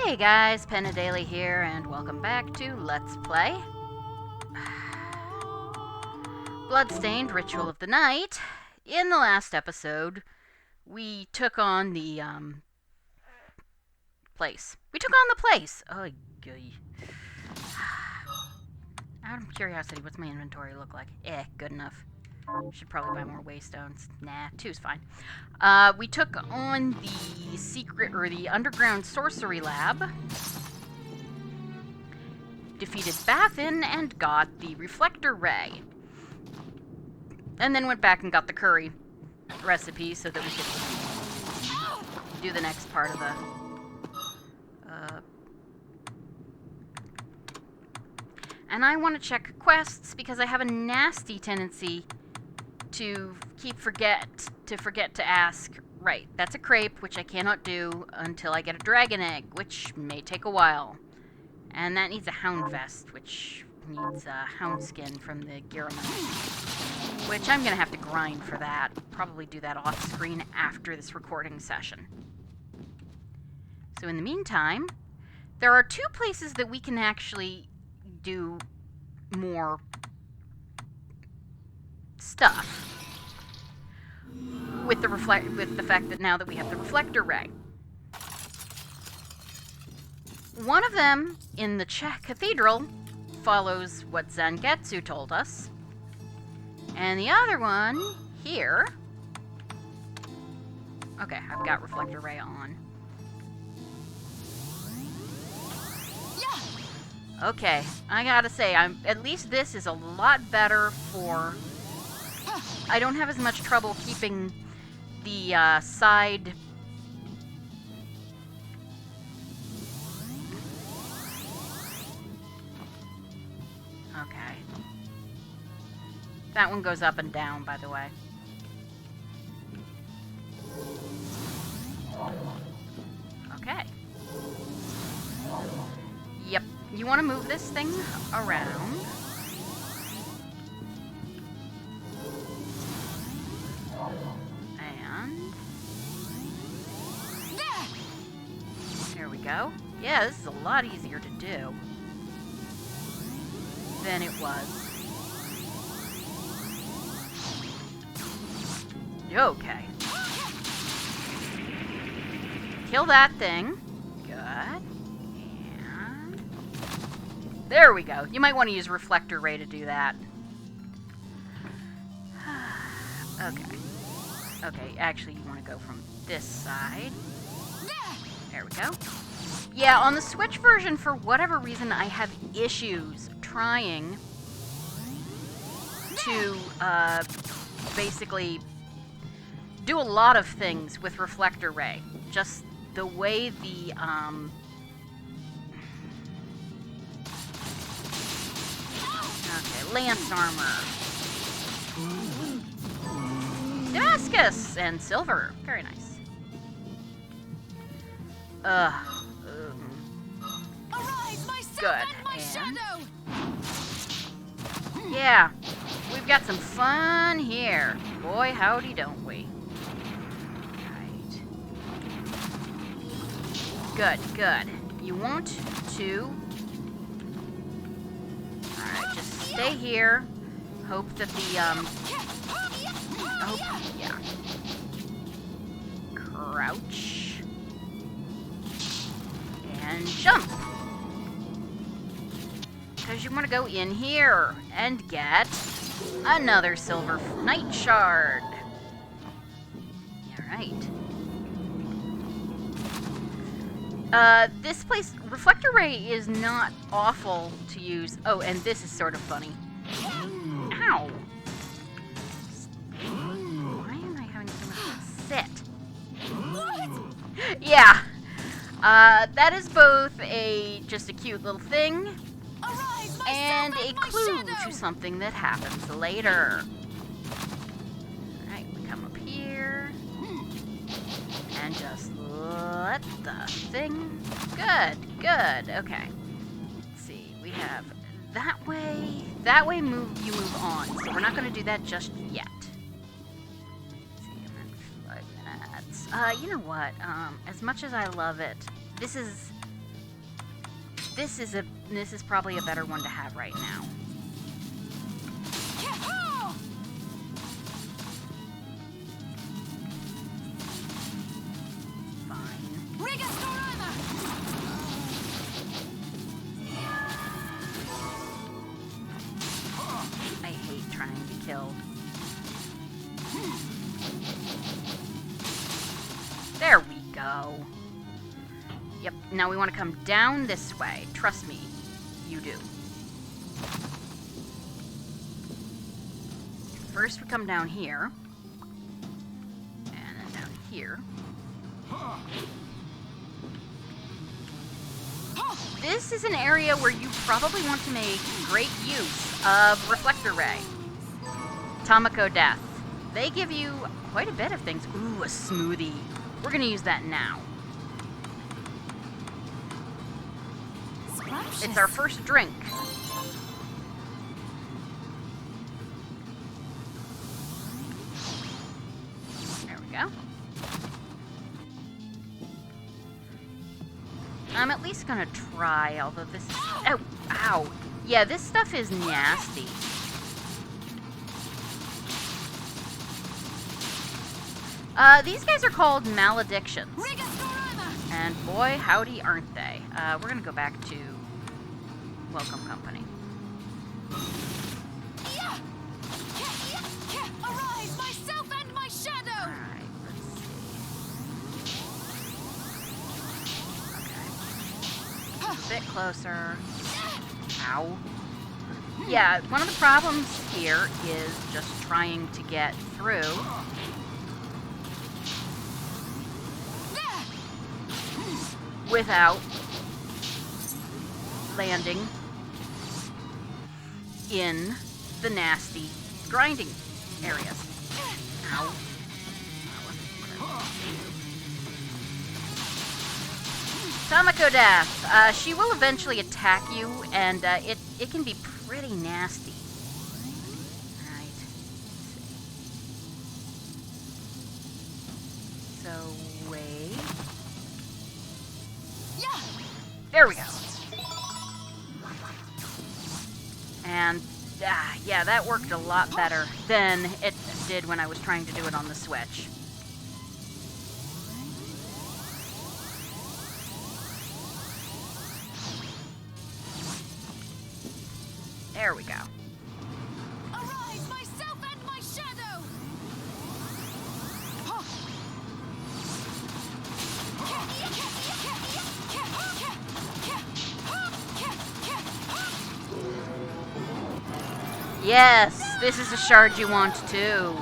Hey guys, Daily here, and welcome back to Let's Play Bloodstained, Ritual of the Night. In the last episode, we took on the, place. We took on the place! Oh, goy. Out of curiosity, what's my inventory look like? Good enough. Should probably buy more waystones. Nah, 2's fine. We took on the secret, or the underground sorcery lab, defeated Bathin, and got the Reflector Ray. And then went back and got the curry recipe so that we could do the next part of the... And I want to check quests because I have a nasty tendency to forget to ask. Right, that's a crepe, which I cannot do until I get a dragon egg, which may take a while. And that needs a hound vest, which needs a hound skin from the Gyaraman, which I'm gonna have to grind for that. Probably do that off screen after this recording session. So in the meantime, there are 2 places that we can actually do more stuff with the fact that now that we have the Reflector Ray. One of them in the Czech Cathedral follows what Zangetsu told us, and the other one here. Okay, I've got Reflector Ray on. Okay, I gotta say, at least this is a lot better for... I don't have as much trouble keeping the side... Okay. That one goes up and down, by the way. Okay. Yep. You want to move this thing around. And... there we go. Yeah, this is a lot easier to do than it was. Okay. Kill that thing. Good. There we go. You might want to use Reflector Ray to do that. Okay. Okay, actually you want to go from this side. There we go. Yeah, on the Switch version, for whatever reason, I have issues trying to, basically do a lot of things with Reflector Ray. Just the way the, okay, lance armor. Damascus and silver. Very nice. Good. And yeah, we've got some fun here. Boy, howdy, don't we? Right. Good, good. You want to... Alright, just stay here. Hope that the, oh, yeah. Crouch. And jump. Because you want to go in here and get another silver night shard. Alright. This place, Reflector Ray is not awful to use. Oh, and this is sort of funny. Ow! Why am I having so much sit? What? Yeah. That is both just a cute little thing, and a clue to something that happens later. Alright, we come up here, and just let the thing... Good, good, okay. Let's see, we have that way you move on, so we're not going to do that just yet. Let's see, and then 5 minutes. You know what, as much as I love it, this is this is probably a better one to have right now. I hate trying to kill. There we go. Yep, now we want to come down this way. Trust me, you do. First we come down here. And then down here. This is an area where you probably want to make great use of Reflector Ray. Tomoko Death. They give you quite a bit of things. Ooh, a smoothie. We're going to use that now. Scrumptious. It's our first drink. There we go. I'm at least going to try, although this is... Oh, ow. Yeah, this stuff is nasty. These guys are called maledictions. And boy, howdy, aren't they? We're gonna go back to Welcome Company. Arise, myself and my shadow! Alright, let's see. Okay. A bit closer. Ow. Yeah, one of the problems here is just trying to get through. Without landing in the nasty grinding areas. Ow. Tomoko Death. She will eventually attack you, and it can be pretty nasty. Alright. So, wait. There we go. And, yeah, that worked a lot better than it did when I was trying to do it on the Switch. There we go. Arise, myself and my shadow! Yes, this is a shard you want too.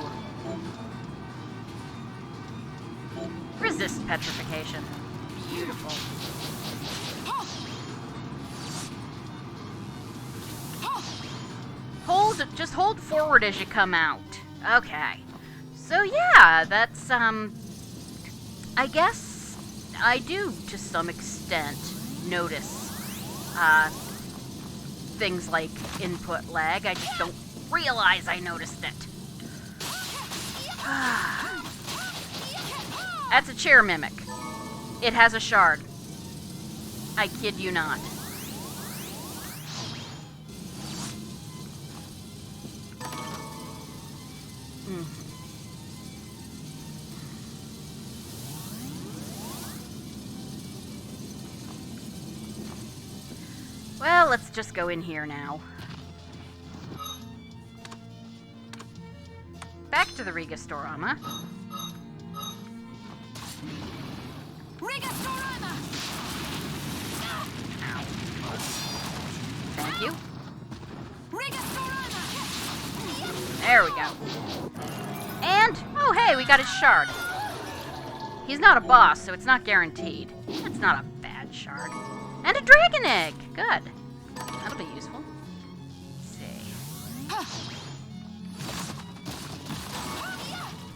Resist petrification. Beautiful. Just hold forward as you come out. Okay. So yeah, that's, I guess I do, to some extent, notice, things like input lag. I just don't realize I noticed it. That's a chair mimic. It has a shard. I kid you not. Well, let's just go in here now. Back to the Rigastorama. Rigastorama! Ow. Thank you. Rigastorama! There we go. And, oh hey, we got his shard. He's not a boss, so it's not guaranteed. It's not a bad shard. And a dragon egg! Good. That'll be useful. Let's see.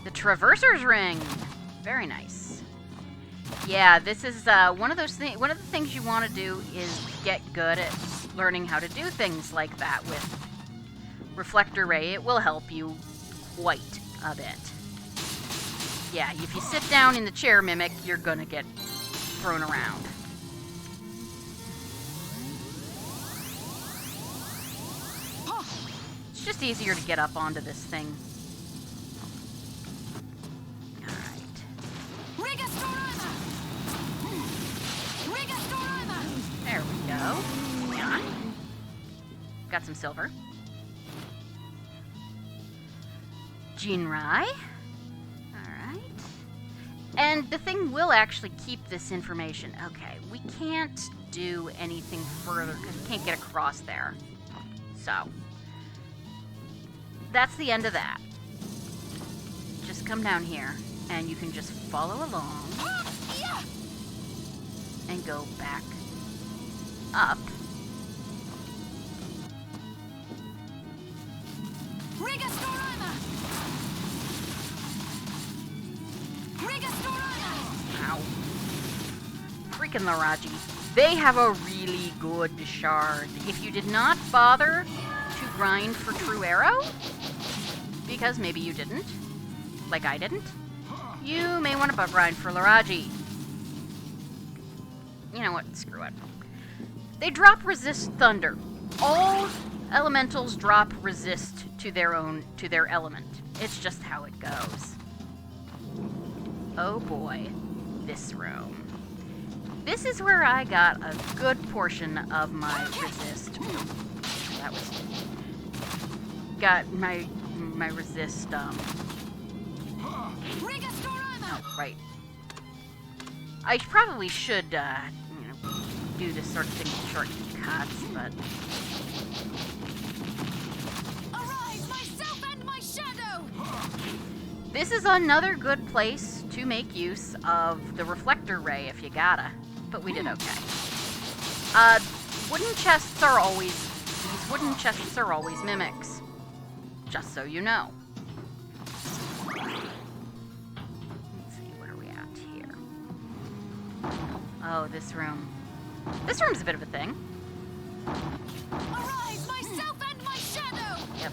The Traverser's Ring! Very nice. Yeah, this is one of those things. One of the things you want to do is get good at learning how to do things like that with Reflector Ray. It will help you quite a bit. Yeah, if you sit down in the chair mimic, you're gonna get thrown around. It's just easier to get up onto this thing. Alright. There we go. Yeah. Got some silver. Jinrai. Alright. And the thing will actually keep this information. Okay, we can't do anything further because we can't get across there. So, that's the end of that. Just come down here, and you can just follow along and go back up. Ow. Freaking Laraji. They have a really good shard. If you did not bother to grind for True Arrow, because maybe you didn't, like I didn't, you may want to grind for Laraji. You know what? Screw it. They drop resist thunder. All elementals drop resist to their element. It's just how it goes. Oh boy, this room. This is where I got a good portion of my resist. That was... Got my resist, Oh, right. I probably should, do this sort of thing with shortcuts, but... Arise, myself and my shadow! This is another good place to make use of the Reflector Ray if you gotta. But we did okay. Wooden chests are always... These wooden chests are always mimics. Just so you know. Let's see, what are we at here? Oh, this room. This room's a bit of a thing. Arise, myself and my shadow! Yep.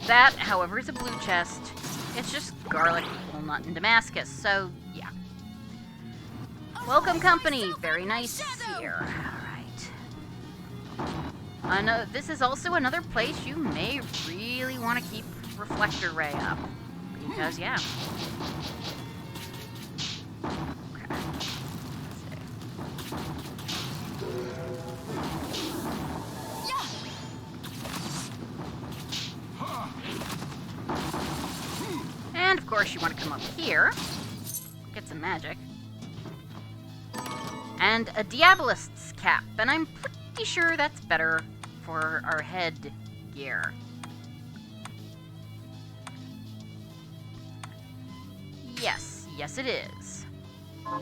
That, however, is a blue chest. It's just garlic, walnut, and Damascus, so yeah. Welcome, company. Very nice here. Alright. I know this is also another place you may really want to keep Reflector Ray up. Because, yeah. Okay. Let's see. And, of course, you want to come up here. Get some magic. And a Diabolist's cap. And I'm pretty sure that's better for our head gear. Yes. Yes, it is. I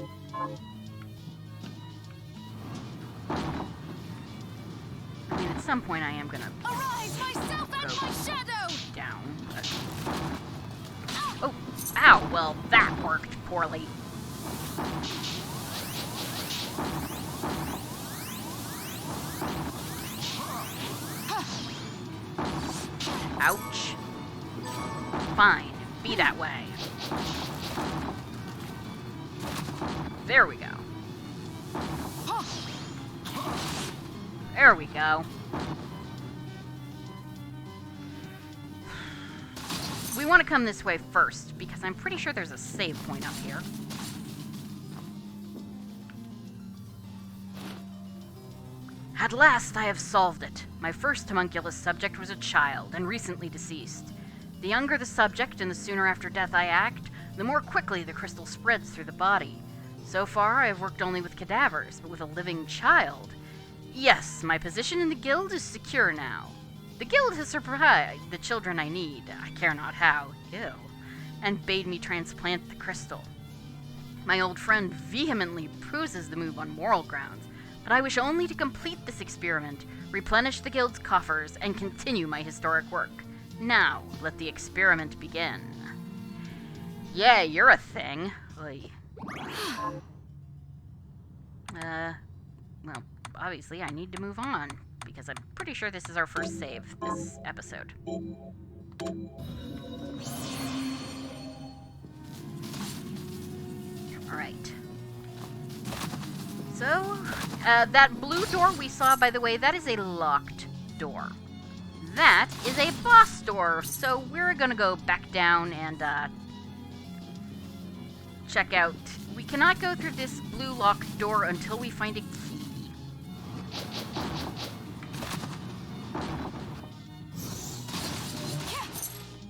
mean, at some point I am gonna Arise, myself and my shadow! down. But... Oh, ow, well, that worked poorly. Ouch. Fine, be that way. There we go. There we go. We want to come this way first, because I'm pretty sure there's a save point up here. At last I have solved it. My first homunculus subject was a child, and recently deceased. The younger the subject, and the sooner after death I act, the more quickly the crystal spreads through the body. So far I have worked only with cadavers, but with a living child. Yes, my position in the guild is secure now. The guild has supplied the children I need, I care not how, ew, and bade me transplant the crystal. My old friend vehemently opposes the move on moral grounds, but I wish only to complete this experiment, replenish the guild's coffers, and continue my historic work. Now, let the experiment begin. Yeah, you're a thing. Oy. Well, obviously I need to move on, because I'm pretty sure this is our first save this episode. Alright. So, that blue door we saw, by the way, that is a locked door. That is a boss door, so we're gonna go back down and, check out. We cannot go through this blue locked door until we find a key.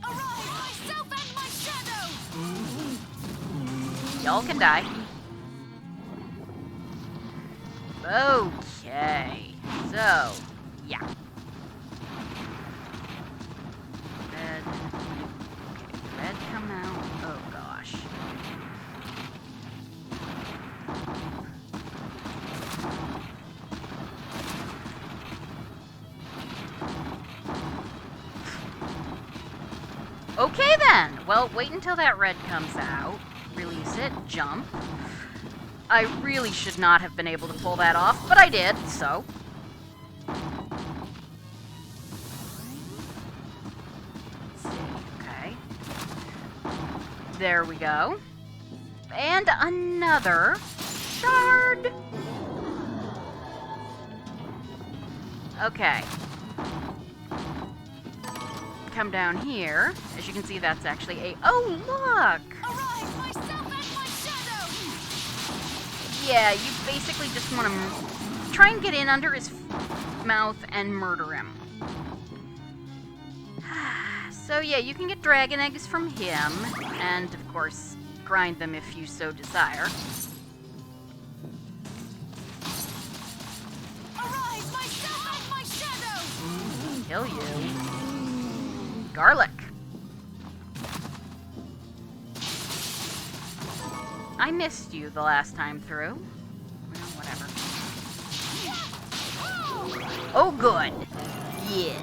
Arise, myself and my shadow! Y'all can die. Okay, so, yeah. Red. Okay, red come out. Oh gosh. Okay then! Well, wait until that red comes out. Release it. Jump. I really should not have been able to pull that off, but I did, so. Let's see. Okay. There we go. And another shard! Okay. Come down here. As you can see, that's actually a... Oh, look! Arise, myself and my shadow! Yeah, you basically just want to try and get in under his mouth and murder him. So yeah, you can get dragon eggs from him, and of course, grind them if you so desire. Arise, myself and my shadow! Kill you. Garlic. I missed you the last time through. Well, whatever. Oh, good. Yes.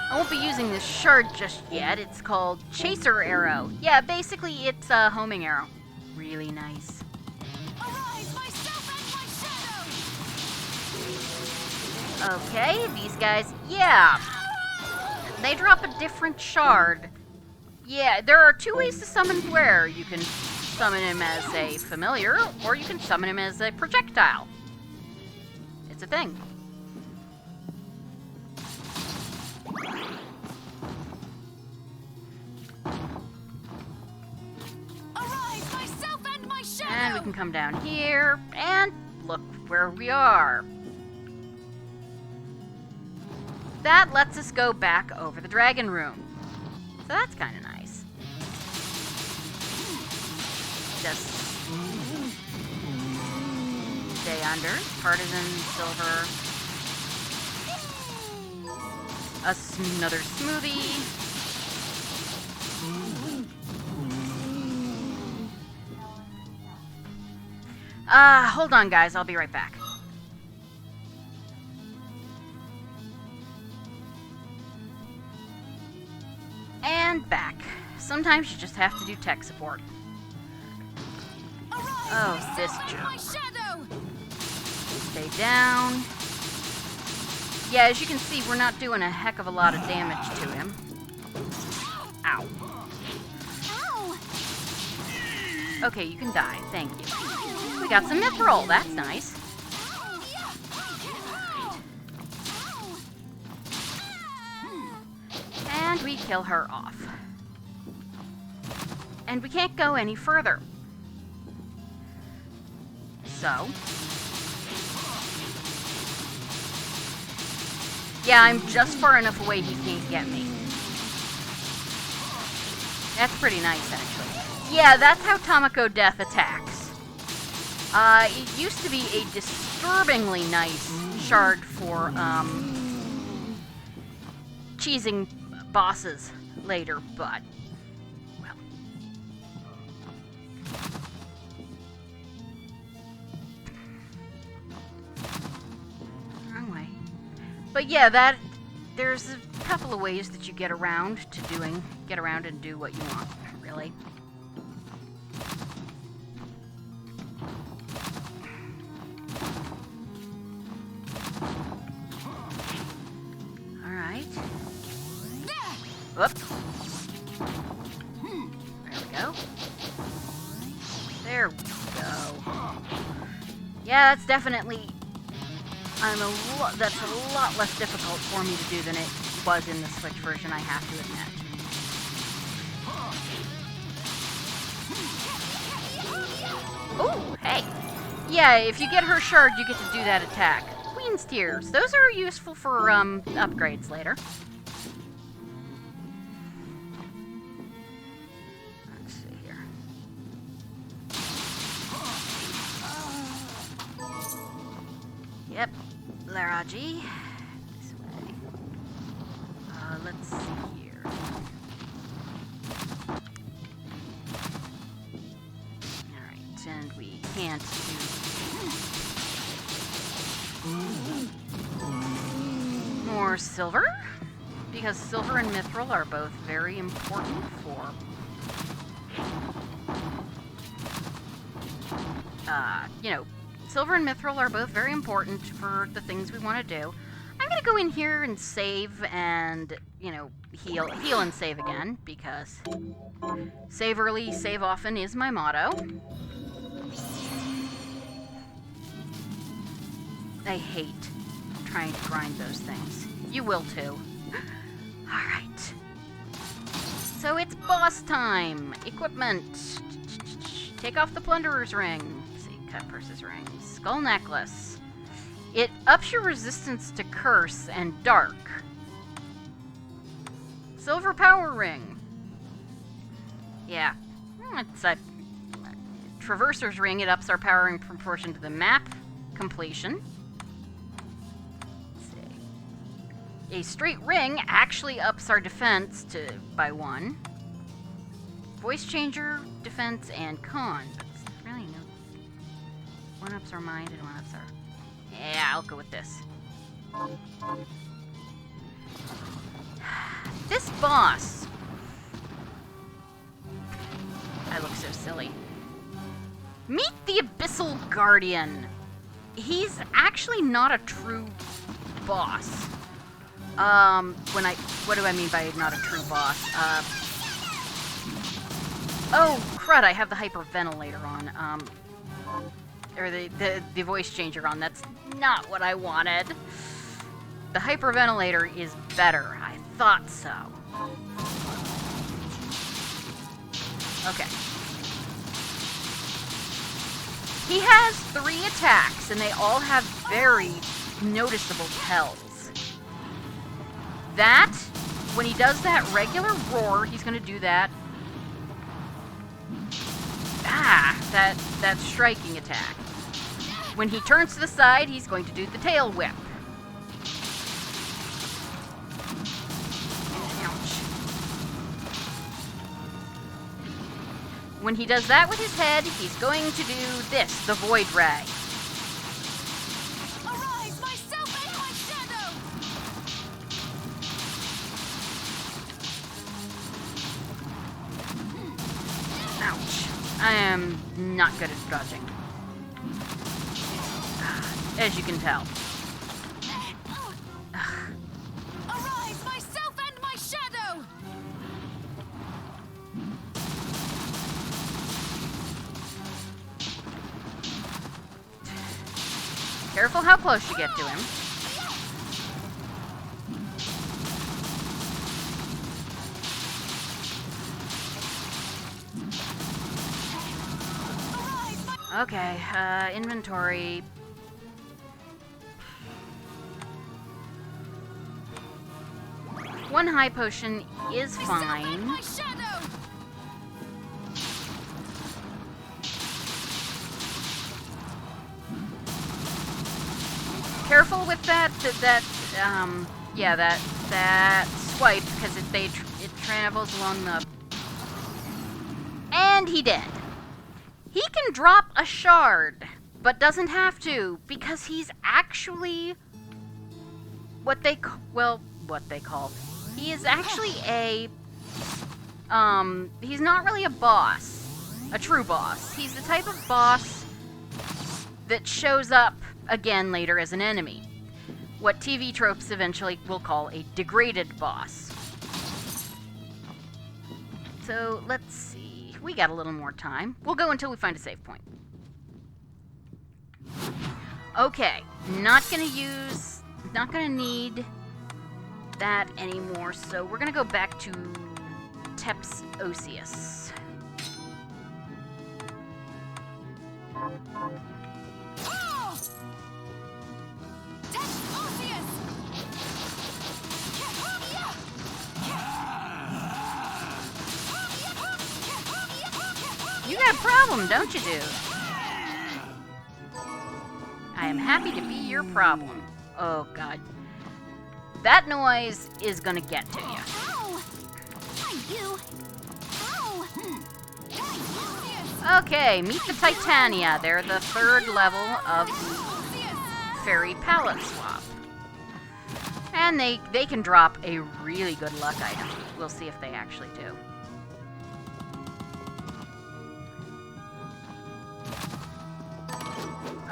I won't be using this shard just yet. It's called Chaser Arrow. Yeah, basically it's a homing arrow. Really nice. Arise, myself and my shadow! Okay, these guys, yeah. They drop a different shard. Yeah, there are two ways to summon Dwyer. You can summon him as a familiar, or you can summon him as a projectile. It's a thing. Arise, myself and my shadow! And we can come down here, and look where we are. That lets us go back over the dragon room. So that's kind of nice. Just stay under. Partisan, silver. Another smoothie. Hold on, guys. I'll be right back. And back. Sometimes you just have to do tech support. Arise, Oh, myself this and jerk. my shadow! Stay down. Yeah, as you can see, we're not doing a heck of a lot of damage to him. Ow. Ow! Okay, you can die. Thank you. We got some mithril. That's nice. And we kill her off. And we can't go any further. So. Yeah, I'm just far enough away he can't get me. That's pretty nice, actually. Yeah, that's how Tomoko Death attacks. It used to be a disturbingly nice shard for, cheesing bosses later, but, well. Wrong way. But yeah, there's a couple of ways that you get around and do what you want, really. Alright. Whoop. There we go. There we Yeah, that's definitely... that's a lot less difficult for me to do than it was in the Switch version, I have to admit. Oh, hey. Yeah, if you get her shard, you get to do that attack. Queen's Tears. Those are useful for, upgrades later. Let's see here. Yep. Laraji. This way. Let's see here. Alright, and we can't do... More silver, because silver and mithril are both very important for silver and mithril are both very important for the things we want to do. I'm gonna go in here and save and, heal and save again, because save early, save often is my motto. I hate trying to grind those things. You will too. Alright. So it's boss time! Equipment! Take off the Plunderer's Ring. Let's see, cut versus ring. Skull Necklace. It ups your resistance to curse and dark. Silver Power Ring. Yeah. It's a Traverser's Ring. It ups our powering proportion to the map completion. A straight ring actually ups our defense by 1. Voice changer, defense, and con. That's really no. One ups our mind and one ups our... Yeah, I'll go with this. This boss... I look so silly. Meet the Abyssal Guardian. He's actually not a true boss. What do I mean by not a true boss? Oh, crud, I have the hyperventilator on, or the voice changer on. That's not what I wanted. The hyperventilator is better. I thought so. Okay. He has 3 attacks, and they all have very noticeable tells. That, when he does that regular roar, he's going to do that. That striking attack. When he turns to the side, he's going to do the tail whip. Ouch. When he does that with his head, he's going to do this, the Void Ray. I am not good at dodging. As you can tell. Arise, myself and my shadow! Careful how close you get to him. Okay, inventory. One high potion is fine. Careful with that swipe, because it travels along the... And he did. He can drop a shard, but doesn't have to, because he's actually what they call. He is actually a he's not really a boss, a true boss. He's the type of boss that shows up again later as an enemy. What TV tropes eventually will call a degraded boss. So, let's see. We got a little more time. We'll go until we find a save point. Okay, not gonna need that anymore, so we're gonna go back to Teps Osius. Oh! Teps Osius! You got a problem, don't you, dude? I am happy to be your problem. Oh, God. That noise is gonna get to you. Ow! Thank you! Ow! Okay, meet the Titania. They're the 3rd level of the Fairy Palette Swap. And they can drop a really good luck item. We'll see if they actually do.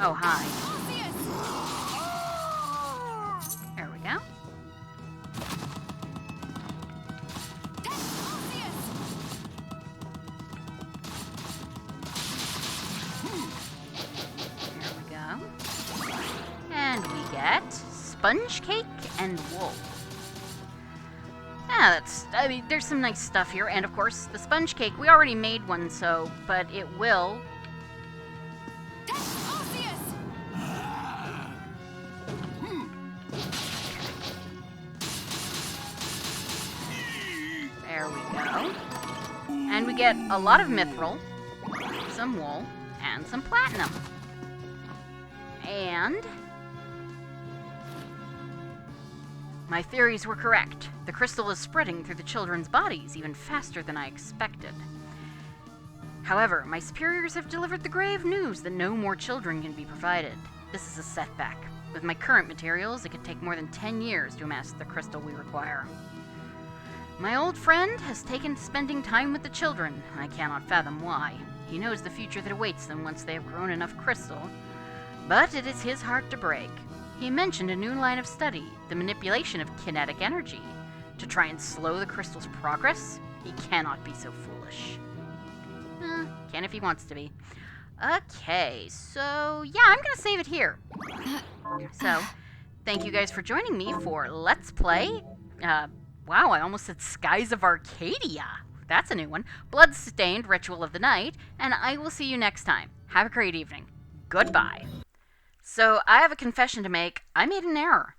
Oh, hi. There we go. There we go. And we get sponge cake and wool. Yeah, there's some nice stuff here. And of course, the sponge cake, we already made one, but it will. There we go. And we get a lot of mithril, some wool, and some platinum. And my theories were correct. The crystal is spreading through the children's bodies even faster than I expected. However, my superiors have delivered the grave news that no more children can be provided. This is a setback. With my current materials, it could take more than 10 years to amass the crystal we require. My old friend has taken to spending time with the children. I cannot fathom why. He knows the future that awaits them once they have grown enough crystal. But it is his heart to break. He mentioned a new line of study, the manipulation of kinetic energy. To try and slow the crystal's progress? He cannot be so foolish. Can if he wants to be. Okay, so yeah, I'm gonna save it here. So, thank you guys for joining me for Let's Play. Wow, I almost said Skies of Arcadia. That's a new one. Bloodstained, Ritual of the Night, and I will see you next time. Have a great evening. Goodbye. So, I have a confession to make. I made an error.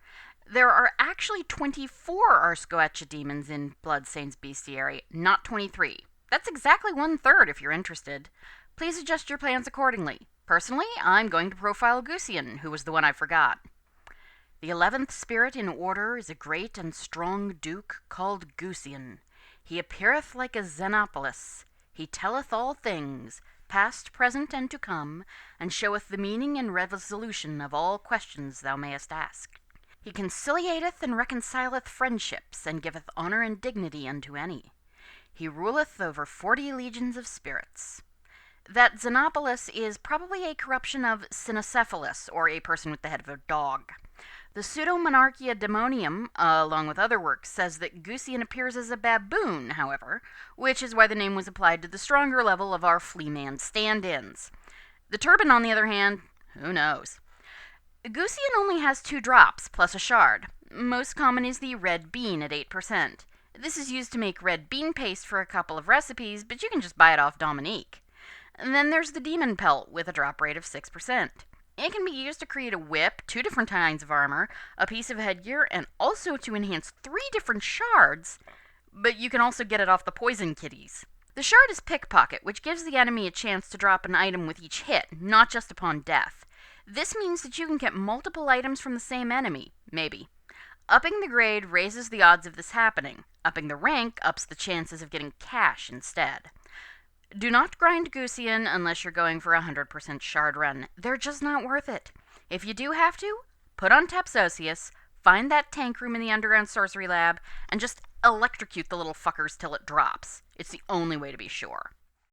There are actually 24 Arskoetcha demons in Bloodstained's bestiary, not 23. That's exactly 1/3 if you're interested. Please adjust your plans accordingly. Personally, I'm going to profile Gusian, who was the one I forgot. The 11th spirit in order is a great and strong duke called Gusian. He appeareth like a Xenopolis. He telleth all things, past, present, and to come, and showeth the meaning and resolution of all questions thou mayest ask. He conciliateth and reconcileth friendships, and giveth honor and dignity unto any. He ruleth over 40 legions of spirits. That Xenopolis is probably a corruption of Cynocephalus, or a person with the head of a dog. The Pseudo-Monarchia Demonium, along with other works, says that Gusian appears as a baboon, however, which is why the name was applied to the stronger level of our Fleaman stand-ins. The turban, on the other hand, who knows? Gusian only has 2 drops, plus a shard. Most common is the red bean at 8%. This is used to make red bean paste for a couple of recipes, but you can just buy it off Dominique. And then there's the demon pelt with a drop rate of 6%. It can be used to create a whip, 2 different kinds of armor, a piece of headgear, and also to enhance 3 different shards, but you can also get it off the poison kitties. The shard is pickpocket, which gives the enemy a chance to drop an item with each hit, not just upon death. This means that you can get multiple items from the same enemy, maybe. Upping the grade raises the odds of this happening. Upping the rank ups the chances of getting cash instead. Do not grind Gusian unless you're going for a 100% shard run. They're just not worth it. If you do have to, put on Teps Osius, find that tank room in the underground sorcery lab, and just electrocute the little fuckers till it drops. It's the only way to be sure.